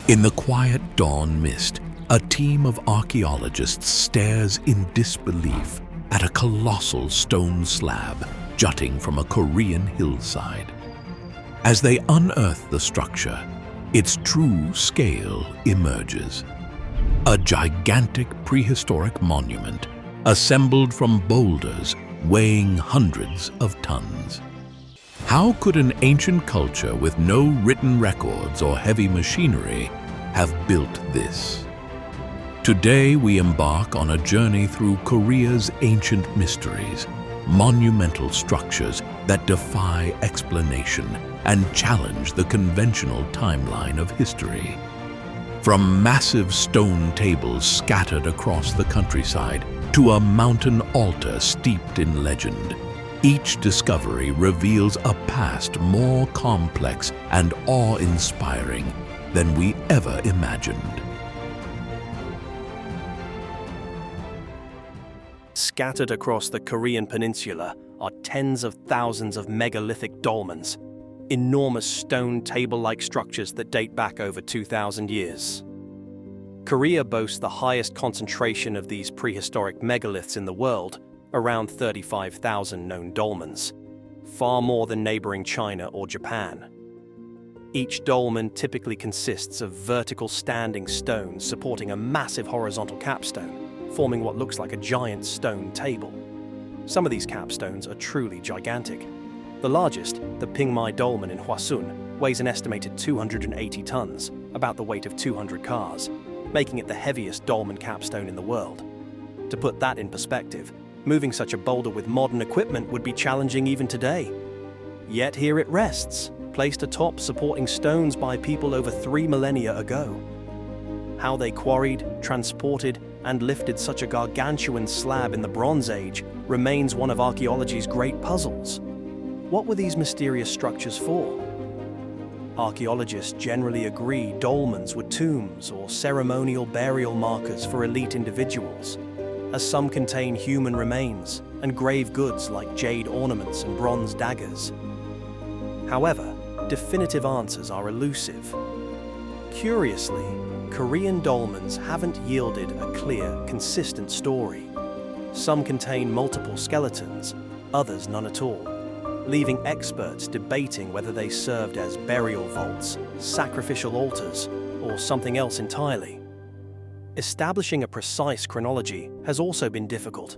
In the quiet dawn mist, a team of archaeologists stares in disbelief at a colossal stone slab jutting from a Korean hillside. As they unearth the structure, its true scale emerges. A gigantic prehistoric monument assembled from boulders weighing hundreds of tons. How could an ancient culture with no written records or heavy machinery have built this? Today we embark on a journey through Korea's ancient mysteries, monumental structures that defy explanation and challenge the conventional timeline of history. From massive stone tables scattered across the countryside to a mountain altar steeped in legend, each discovery reveals a past more complex and awe-inspiring than we ever imagined. Scattered across the Korean peninsula are tens of thousands of megalithic dolmens, enormous stone table-like structures that date back over 2,000 years. Korea boasts the highest concentration of these prehistoric megaliths in the world, around 35,000 known dolmens, far more than neighboring China or Japan. Each dolmen typically consists of vertical standing stones supporting a massive horizontal capstone, forming what looks like a giant stone table. Some of these capstones are truly gigantic. The largest, the Pingmai Dolmen in Hwasun, weighs an estimated 280 tons, about the weight of 200 cars, making it the heaviest dolmen capstone in the world. To put that in perspective, moving such a boulder with modern equipment would be challenging even today. Yet here it rests, placed atop supporting stones by people over 3 millennia ago. How they quarried, transported, and lifted such a gargantuan slab in the Bronze Age remains one of archaeology's great puzzles. What were these mysterious structures for? Archaeologists generally agree dolmens were tombs or ceremonial burial markers for elite individuals, as some contain human remains and grave goods like jade ornaments and bronze daggers. However, definitive answers are elusive. Curiously, Korean dolmens haven't yielded a clear, consistent story. Some contain multiple skeletons, others none at all, leaving experts debating whether they served as burial vaults, sacrificial altars, or something else entirely. Establishing a precise chronology has also been difficult.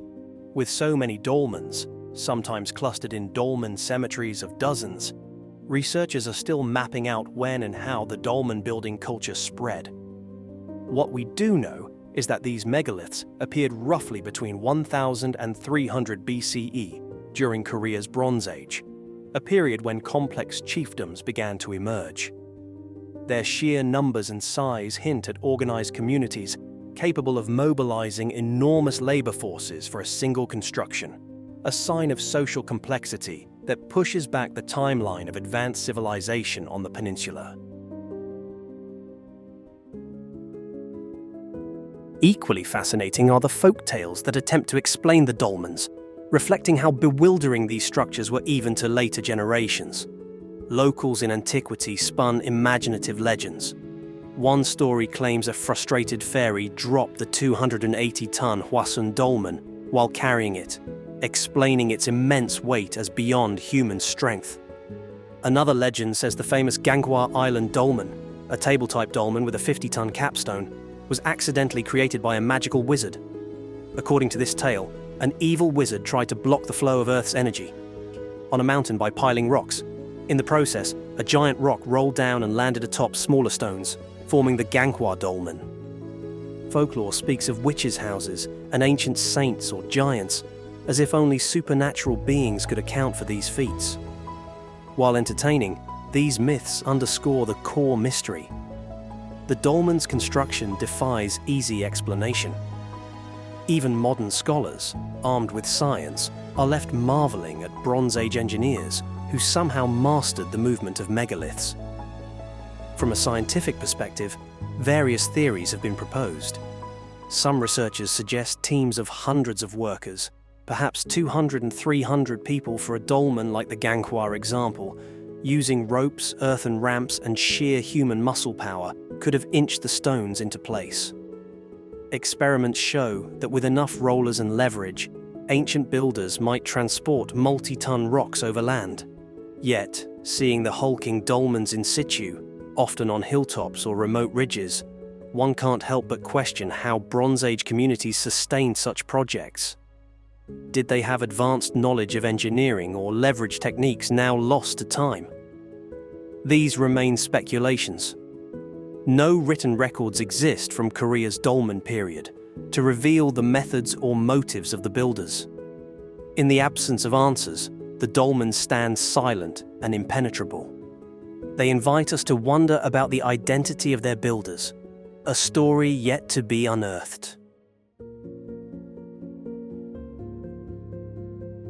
With so many dolmens, sometimes clustered in dolmen cemeteries of dozens, researchers are still mapping out when and how the dolmen building culture spread. What we do know is that these megaliths appeared roughly between 1000 and 300 BCE during Korea's Bronze Age, a period when complex chiefdoms began to emerge. Their sheer numbers and size hint at organized communities capable of mobilizing enormous labor forces for a single construction, a sign of social complexity that pushes back the timeline of advanced civilization on the peninsula. Equally fascinating are the folk tales that attempt to explain the dolmens, reflecting how bewildering these structures were even to later generations. Locals in antiquity spun imaginative legends. One story claims a frustrated fairy dropped the 280-ton Hwasun dolmen while carrying it, explaining its immense weight as beyond human strength. Another legend says the famous Ganghwa Island dolmen, a table-type dolmen with a 50-ton capstone, was accidentally created by a magical wizard. According to this tale, an evil wizard tried to block the flow of Earth's energy on a mountain by piling rocks. In the process, a giant rock rolled down and landed atop smaller stones, forming the Ganghwa Dolmen. Folklore speaks of witches' houses and ancient saints or giants, as if only supernatural beings could account for these feats. While entertaining, these myths underscore the core mystery. The dolmen's construction defies easy explanation. Even modern scholars, armed with science, are left marveling at Bronze Age engineers who somehow mastered the movement of megaliths. From a scientific perspective, various theories have been proposed. Some researchers suggest teams of hundreds of workers, perhaps 200 and 300 people for a dolmen like the Ganghwa example, using ropes, earthen ramps, and sheer human muscle power, could have inched the stones into place. Experiments show that with enough rollers and leverage, ancient builders might transport multi-ton rocks over land. Yet, seeing the hulking dolmens in situ, often on hilltops or remote ridges, one can't help but question how Bronze Age communities sustained such projects. Did they have advanced knowledge of engineering or leverage techniques now lost to time? These remain speculations. No written records exist from Korea's dolmen period to reveal the methods or motives of the builders. In the absence of answers, the dolmens stand silent and impenetrable. They invite us to wonder about the identity of their builders, a story yet to be unearthed.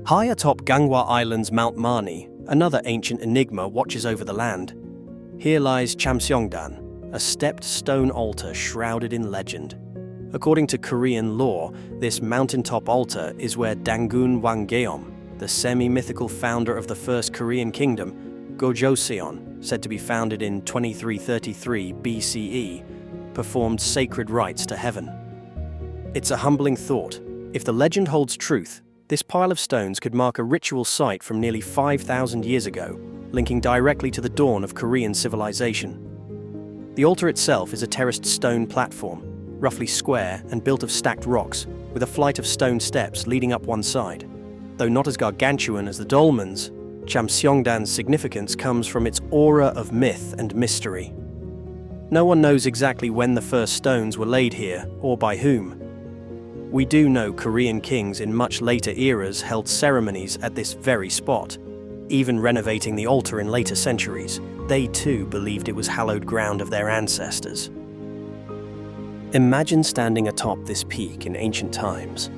High atop Gangwon Island's Mount Mani, another ancient enigma watches over the land. Here lies Chamsongdan, a stepped stone altar shrouded in legend. According to Korean lore, this mountaintop altar is where Dangun Wanggeom, the semi-mythical founder of the first Korean kingdom, Gojoseon, said to be founded in 2333 BCE, performed sacred rites to heaven. It's a humbling thought. If the legend holds truth, this pile of stones could mark a ritual site from nearly 5,000 years ago, linking directly to the dawn of Korean civilization. The altar itself is a terraced stone platform, roughly square and built of stacked rocks, with a flight of stone steps leading up one side. Though not as gargantuan as the dolmens, Chamsongdan's significance comes from its aura of myth and mystery. No one knows exactly when the first stones were laid here, or by whom. We do know Korean kings in much later eras held ceremonies at this very spot, even renovating the altar in later centuries. They too believed it was hallowed ground of their ancestors. Imagine standing atop this peak in ancient times.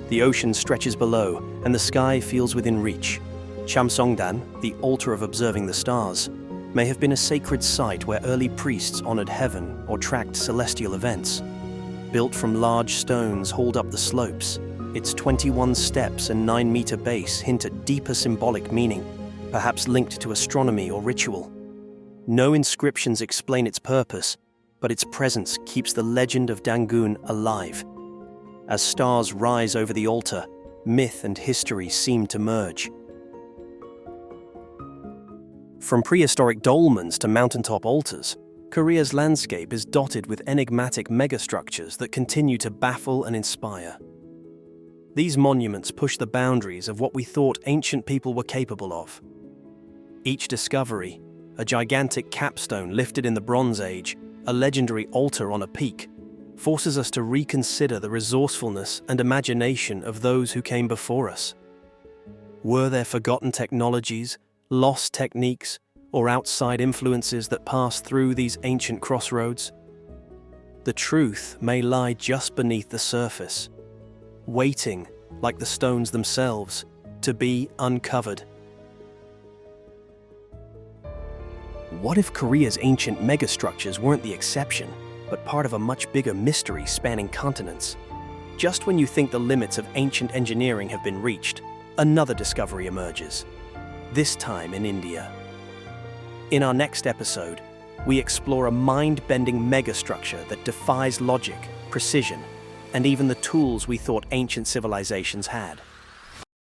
The ocean stretches below, and the sky feels within reach. Chamsongdan, the altar of observing the stars, may have been a sacred site where early priests honored heaven or tracked celestial events. Built from large stones hauled up the slopes, its 21 steps and 9-meter base hint at deeper symbolic meaning, perhaps linked to astronomy or ritual. No inscriptions explain its purpose, but its presence keeps the legend of Dangun alive. As stars rise over the altar, myth and history seem to merge. From prehistoric dolmens to mountaintop altars, Korea's landscape is dotted with enigmatic megastructures that continue to baffle and inspire. These monuments push the boundaries of what we thought ancient people were capable of. Each discovery, a gigantic capstone lifted in the Bronze Age, a legendary altar on a peak, forces us to reconsider the resourcefulness and imagination of those who came before us. Were there forgotten technologies, lost techniques, or outside influences that pass through these ancient crossroads? The truth may lie just beneath the surface, waiting, like the stones themselves, to be uncovered. What if Korea's ancient megastructures weren't the exception, but part of a much bigger mystery spanning continents? Just when you think the limits of ancient engineering have been reached, another discovery emerges, this time in India. In our next episode, we explore a mind-bending megastructure that defies logic, precision, and even the tools we thought ancient civilizations had.